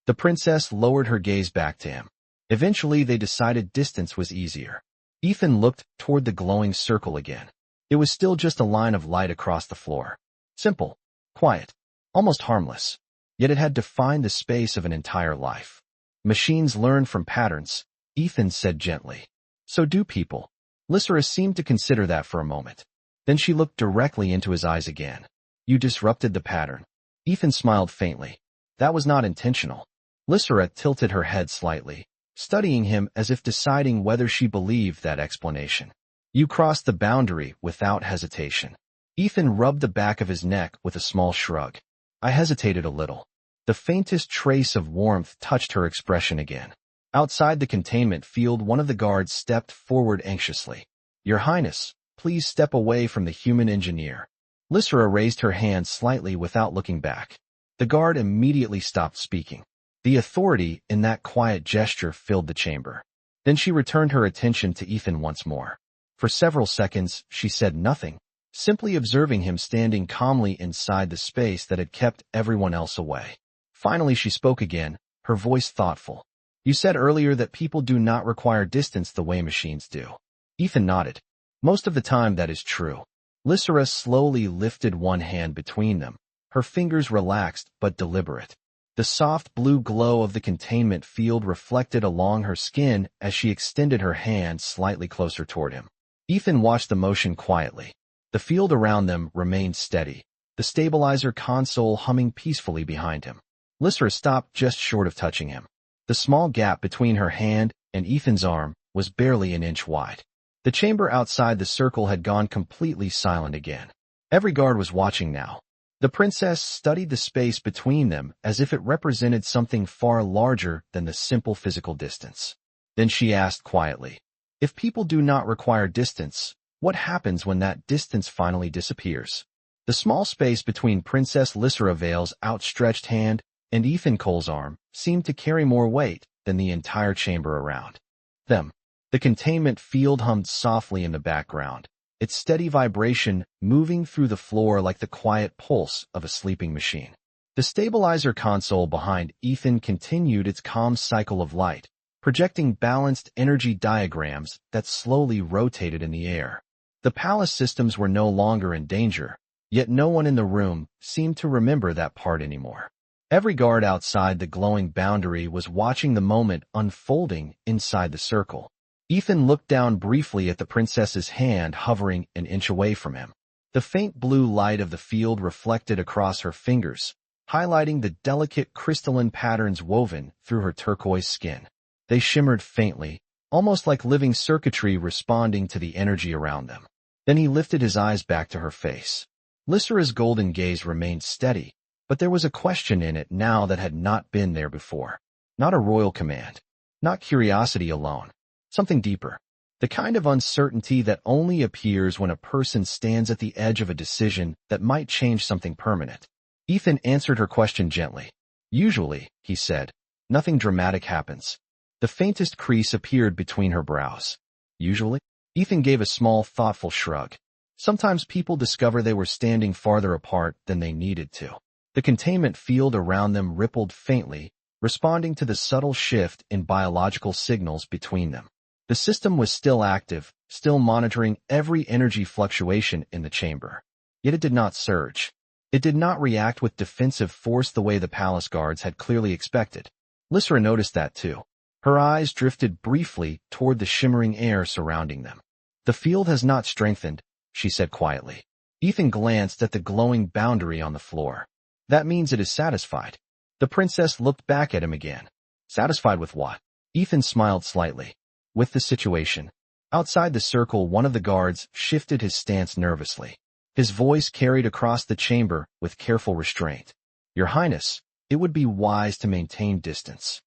The princess lowered her gaze back to him. Eventually they decided distance was easier. Ethan looked toward the glowing circle again. It was still just a line of light across the floor. Simple, quiet, almost harmless. Yet it had defined the space of an entire life. Machines learn from patterns, Ethan said gently. So do people. Lysera seemed to consider that for a moment. Then she looked directly into his eyes again. You disrupted the pattern. Ethan smiled faintly. That was not intentional. Lysera tilted her head slightly, studying him as if deciding whether she believed that explanation. You crossed the boundary without hesitation. Ethan rubbed the back of his neck with a small shrug. I hesitated a little. The faintest trace of warmth touched her expression again. Outside the containment field, one of the guards stepped forward anxiously. Your Highness, please step away from the human engineer. Lysra raised her hand slightly without looking back. The guard immediately stopped speaking. The authority in that quiet gesture filled the chamber. Then she returned her attention to Ethan once more. For several seconds, she said nothing, simply observing him standing calmly inside the space that had kept everyone else away. Finally, she spoke again, her voice thoughtful. You said earlier that people do not require distance the way machines do. Ethan nodded. Most of the time that is true. Lysra slowly lifted one hand between them, her fingers relaxed but deliberate. The soft blue glow of the containment field reflected along her skin as she extended her hand slightly closer toward him. Ethan watched the motion quietly. The field around them remained steady, the stabilizer console humming peacefully behind him. Lysra stopped just short of touching him. The small gap between her hand and Ethan's arm was barely an inch wide. The chamber outside the circle had gone completely silent again. Every guard was watching now. The princess studied the space between them as if it represented something far larger than the simple physical distance. Then she asked quietly, if people do not require distance, what happens when that distance finally disappears? The small space between Princess Lysra Vale's outstretched hand and Ethan Cole's arm seemed to carry more weight than the entire chamber around them. The containment field hummed softly in the background, its steady vibration moving through the floor like the quiet pulse of a sleeping machine. The stabilizer console behind Ethan continued its calm cycle of light, projecting balanced energy diagrams that slowly rotated in the air. The palace systems were no longer in danger, yet no one in the room seemed to remember that part anymore. Every guard outside the glowing boundary was watching the moment unfolding inside the circle. Ethan looked down briefly at the princess's hand hovering an inch away from him. The faint blue light of the field reflected across her fingers, highlighting the delicate crystalline patterns woven through her turquoise skin. They shimmered faintly, almost like living circuitry responding to the energy around them. Then he lifted his eyes back to her face. Lysra's golden gaze remained steady, but there was a question in it now that had not been there before. Not a royal command, not curiosity alone. Something deeper. The kind of uncertainty that only appears when a person stands at the edge of a decision that might change something permanent. Ethan answered her question gently. Usually, he said, nothing dramatic happens. The faintest crease appeared between her brows. Usually? Ethan gave a small, thoughtful shrug. Sometimes people discover they were standing farther apart than they needed to. The containment field around them rippled faintly, responding to the subtle shift in biological signals between them. The system was still active, still monitoring every energy fluctuation in the chamber. Yet it did not surge. It did not react with defensive force the way the palace guards had clearly expected. Lysra noticed that too. Her eyes drifted briefly toward the shimmering air surrounding them. The field has not strengthened, she said quietly. Ethan glanced at the glowing boundary on the floor. That means it is satisfied. The princess looked back at him again. Satisfied with what? Ethan smiled slightly. With the situation. Outside the circle, one of the guards shifted his stance nervously. His voice carried across the chamber with careful restraint. Your Highness, it would be wise to maintain distance.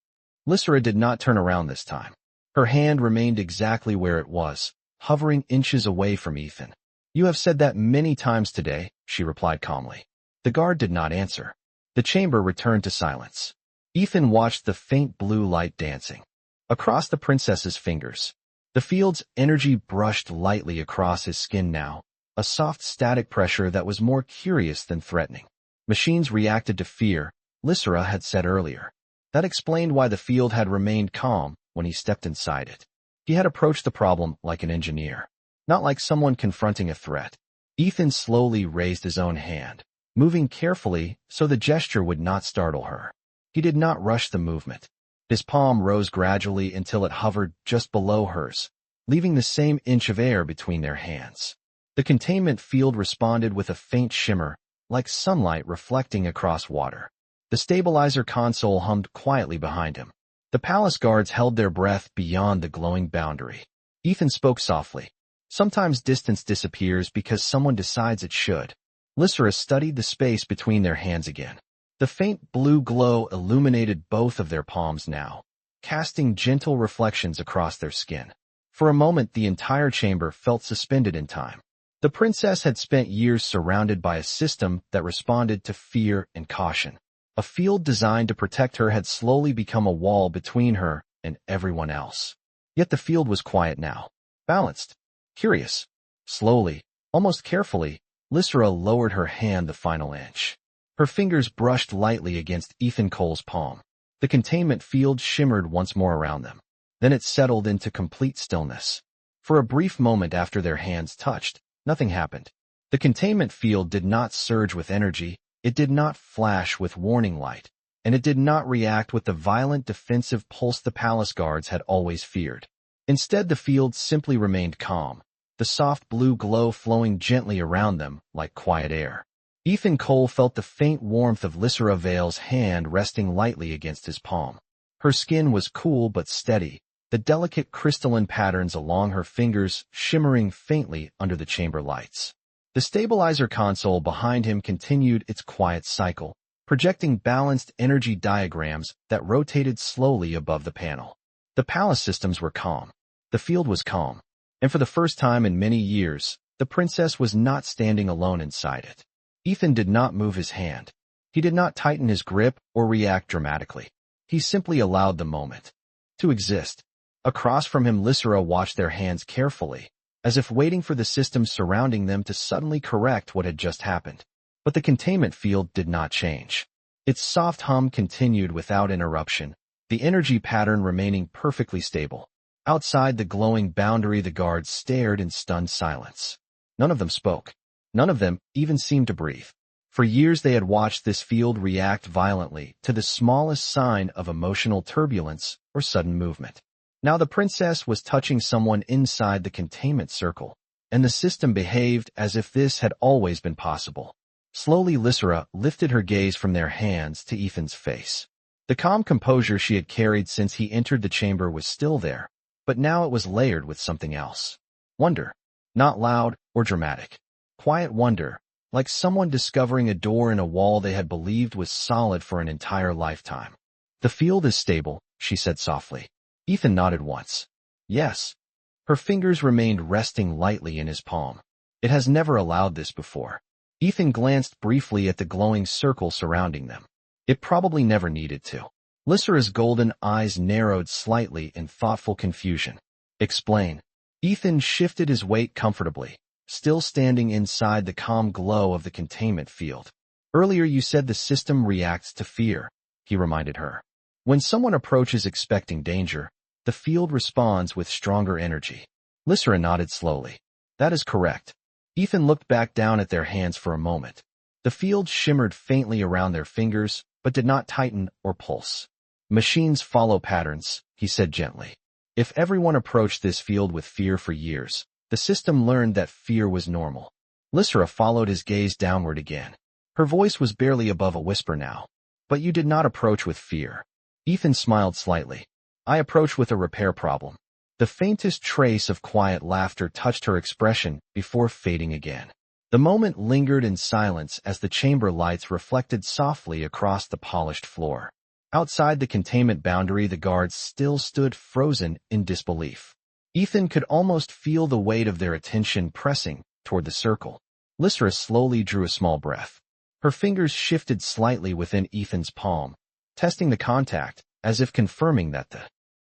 Lysra did not turn around this time. Her hand remained exactly where it was, hovering inches away from Ethan. You have said that many times today, she replied calmly. The guard did not answer. The chamber returned to silence. Ethan watched the faint blue light dancing across the princess's fingers. The field's energy brushed lightly across his skin now, a soft static pressure that was more curious than threatening. Machines reacted to fear, Lysra had said earlier. That explained why the field had remained calm when he stepped inside it. He had approached the problem like an engineer, not like someone confronting a threat. Ethan slowly raised his own hand, moving carefully so the gesture would not startle her. He did not rush the movement. His palm rose gradually until it hovered just below hers, leaving the same inch of air between their hands. The containment field responded with a faint shimmer, like sunlight reflecting across water. The stabilizer console hummed quietly behind him. The palace guards held their breath beyond the glowing boundary. Ethan spoke softly. Sometimes distance disappears because someone decides it should. Lysra studied the space between their hands again. The faint blue glow illuminated both of their palms now, casting gentle reflections across their skin. For a moment, the entire chamber felt suspended in time. The princess had spent years surrounded by a system that responded to fear and caution. A field designed to protect her had slowly become a wall between her and everyone else. Yet the field was quiet now, balanced, curious. Slowly, almost carefully, Lysra lowered her hand the final inch. Her fingers brushed lightly against Ethan Cole's palm. The containment field shimmered once more around them. Then it settled into complete stillness. For a brief moment after their hands touched, nothing happened. The containment field did not surge with energy, it did not flash with warning light, and it did not react with the violent defensive pulse the palace guards had always feared. Instead, the field simply remained calm, the soft blue glow flowing gently around them like quiet air. Ethan Cole felt the faint warmth of Lysra Vale's hand resting lightly against his palm. Her skin was cool but steady, the delicate crystalline patterns along her fingers shimmering faintly under the chamber lights. The stabilizer console behind him continued its quiet cycle, projecting balanced energy diagrams that rotated slowly above the panel. The palace systems were calm. The field was calm. And for the first time in many years, the princess was not standing alone inside it. Ethan did not move his hand. He did not tighten his grip or react dramatically. He simply allowed the moment to exist. Across from him, Lysra watched their hands carefully, as if waiting for the systems surrounding them to suddenly correct what had just happened. But the containment field did not change. Its soft hum continued without interruption, the energy pattern remaining perfectly stable. Outside the glowing boundary, the guards stared in stunned silence. None of them spoke. None of them even seemed to breathe. For years they had watched this field react violently to the smallest sign of emotional turbulence or sudden movement. Now the princess was touching someone inside the containment circle, and the system behaved as if this had always been possible. Slowly, Lysra lifted her gaze from their hands to Ethan's face. The calm composure she had carried since he entered the chamber was still there, but now it was layered with something else. Wonder. Not loud or dramatic. Quiet wonder, like someone discovering a door in a wall they had believed was solid for an entire lifetime. The field is stable, she said softly. Ethan nodded once. Yes. Her fingers remained resting lightly in his palm. It has never allowed this before. Ethan glanced briefly at the glowing circle surrounding them. It probably never needed to. Lysra's golden eyes narrowed slightly in thoughtful confusion. Explain. Ethan shifted his weight comfortably, still standing inside the calm glow of the containment field. Earlier you said the system reacts to fear, he reminded her. When someone approaches expecting danger, the field responds with stronger energy. Lysra nodded slowly. That is correct. Ethan looked back down at their hands for a moment. The field shimmered faintly around their fingers, but did not tighten or pulse. Machines follow patterns, he said gently. If everyone approached this field with fear for years, the system learned that fear was normal. Lysra followed his gaze downward again. Her voice was barely above a whisper now. But you did not approach with fear. Ethan smiled slightly. I approached with a repair problem. The faintest trace of quiet laughter touched her expression before fading again. The moment lingered in silence as the chamber lights reflected softly across the polished floor. Outside the containment boundary, the guards still stood frozen in disbelief. Ethan could almost feel the weight of their attention pressing toward the circle. Lysra slowly drew a small breath. Her fingers shifted slightly within Ethan's palm, testing the contact, as if confirming that the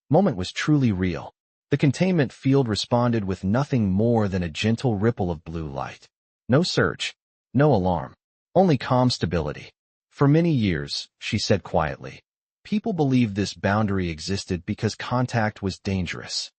moment was truly real. The containment field responded with nothing more than a gentle ripple of blue light. No surge, no alarm, only calm stability. For many years, she said quietly, people believed this boundary existed because contact was dangerous.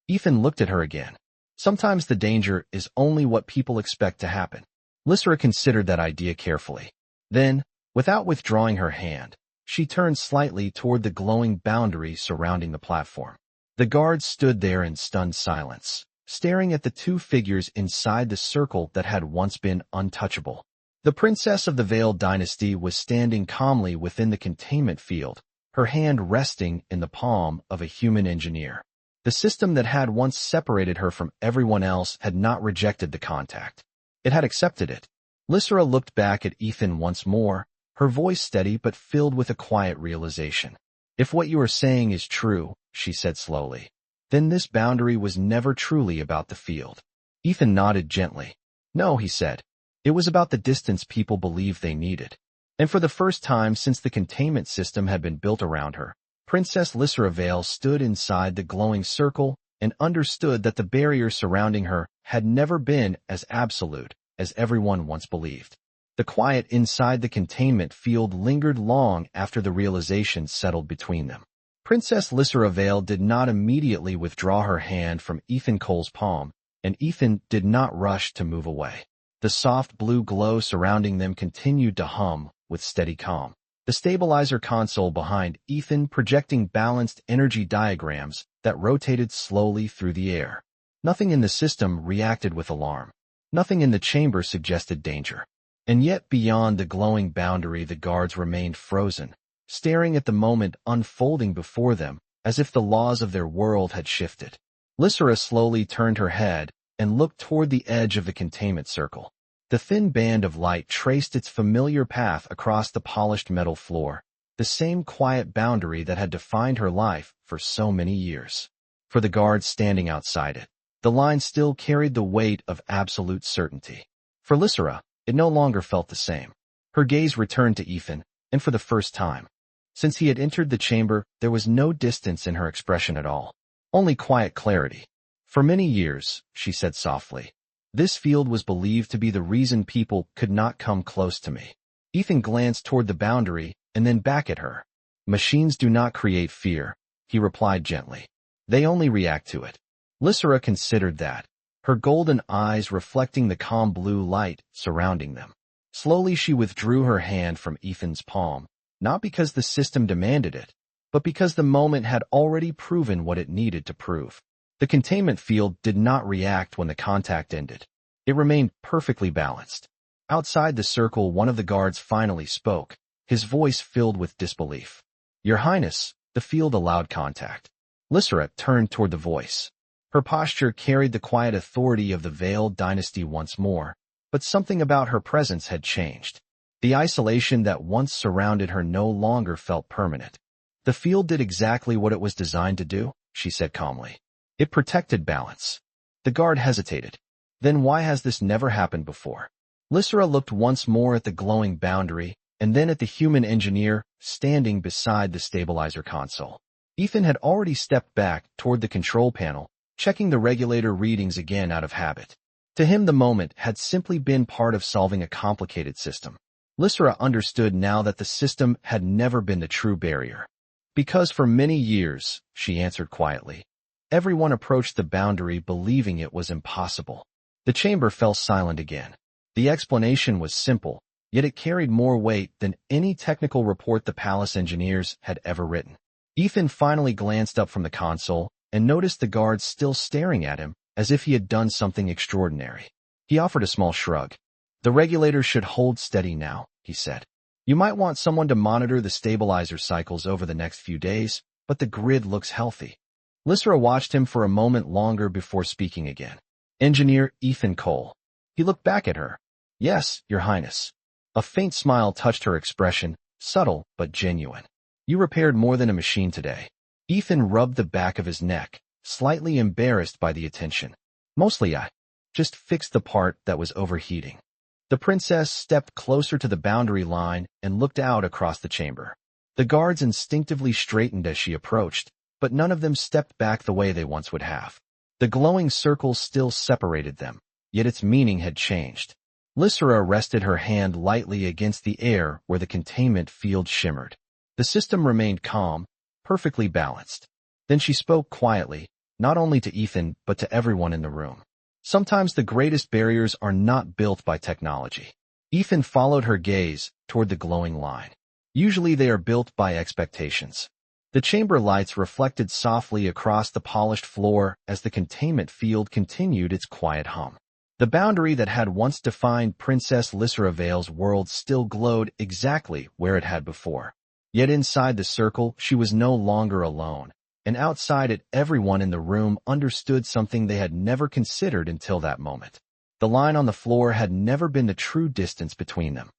Ethan looked at her again. Sometimes the danger is only what people expect to happen. Lysra considered that idea carefully. Then, without withdrawing her hand, she turned slightly toward the glowing boundary surrounding the platform. The guards stood there in stunned silence, staring at the two figures inside the circle that had once been untouchable. The princess of the Vale dynasty was standing calmly within the containment field, her hand resting in the palm of a human engineer. The system that had once separated her from everyone else had not rejected the contact. It had accepted it. Lysra looked back at Ethan once more, her voice steady but filled with a quiet realization. If what you are saying is true, she said slowly, then this boundary was never truly about the field. Ethan nodded gently. No, he said. It was about the distance people believed they needed. And for the first time since the containment system had been built around her, Princess Lysra Vale stood inside the glowing circle and understood that the barrier surrounding her had never been as absolute as everyone once believed. The quiet inside the containment field lingered long after the realization settled between them. Princess Lysra Vale did not immediately withdraw her hand from Ethan Cole's palm, and Ethan did not rush to move away. The soft blue glow surrounding them continued to hum with steady calm. The stabilizer console behind Ethan projecting balanced energy diagrams that rotated slowly through the air. Nothing in the system reacted with alarm. Nothing in the chamber suggested danger. And yet beyond the glowing boundary the guards remained frozen, staring at the moment unfolding before them as if the laws of their world had shifted. Lysra slowly turned her head and looked toward the edge of the containment circle. The thin band of light traced its familiar path across the polished metal floor, the same quiet boundary that had defined her life for so many years. For the guards standing outside it, the line still carried the weight of absolute certainty. For Lysra, it no longer felt the same. Her gaze returned to Ethan, and for the first time. Since he had entered the chamber, there was no distance in her expression at all. Only quiet clarity. For many years, she said softly, this field was believed to be the reason people could not come close to me. Ethan glanced toward the boundary and then back at her. Machines do not create fear, he replied gently. They only react to it. Lysra considered that, her golden eyes reflecting the calm blue light surrounding them. Slowly she withdrew her hand from Ethan's palm, not because the system demanded it, but because the moment had already proven what it needed to prove. The containment field did not react when the contact ended. It remained perfectly balanced. Outside the circle, one of the guards finally spoke, his voice filled with disbelief. Your Highness, the field allowed contact. Lysra turned toward the voice. Her posture carried the quiet authority of the Veiled dynasty once more, but something about her presence had changed. The isolation that once surrounded her no longer felt permanent. The field did exactly what it was designed to do, she said calmly. It protected balance. The guard hesitated. Then why has this never happened before? Lysra looked once more at the glowing boundary, and then at the human engineer standing beside the stabilizer console. Ethan had already stepped back toward the control panel, checking the regulator readings again out of habit. To him the moment had simply been part of solving a complicated system. Lysra understood now that the system had never been the true barrier. Because for many years, she answered quietly, everyone approached the boundary believing it was impossible. The chamber fell silent again. The explanation was simple, yet it carried more weight than any technical report the palace engineers had ever written. Ethan finally glanced up from the console and noticed the guards still staring at him as if he had done something extraordinary. He offered a small shrug. The regulator should hold steady now, he said. You might want someone to monitor the stabilizer cycles over the next few days, but the grid looks healthy. Lysra watched him for a moment longer before speaking again. Engineer Ethan Cole. He looked back at her. Yes, Your Highness. A faint smile touched her expression, subtle but genuine. You repaired more than a machine today. Ethan rubbed the back of his neck, slightly embarrassed by the attention. Mostly I just fixed the part that was overheating. The princess stepped closer to the boundary line and looked out across the chamber. The guards instinctively straightened as she approached, but none of them stepped back the way they once would have. The glowing circle still separated them, yet its meaning had changed. Lysra rested her hand lightly against the air where the containment field shimmered. The system remained calm, perfectly balanced. Then she spoke quietly, not only to Ethan but to everyone in the room. Sometimes the greatest barriers are not built by technology. Ethan followed her gaze toward the glowing line. Usually they are built by expectations. The chamber lights reflected softly across the polished floor as the containment field continued its quiet hum. The boundary that had once defined Princess Lysra Vale's world still glowed exactly where it had before. Yet inside the circle, she was no longer alone, and outside it, everyone in the room understood something they had never considered until that moment. The line on the floor had never been the true distance between them.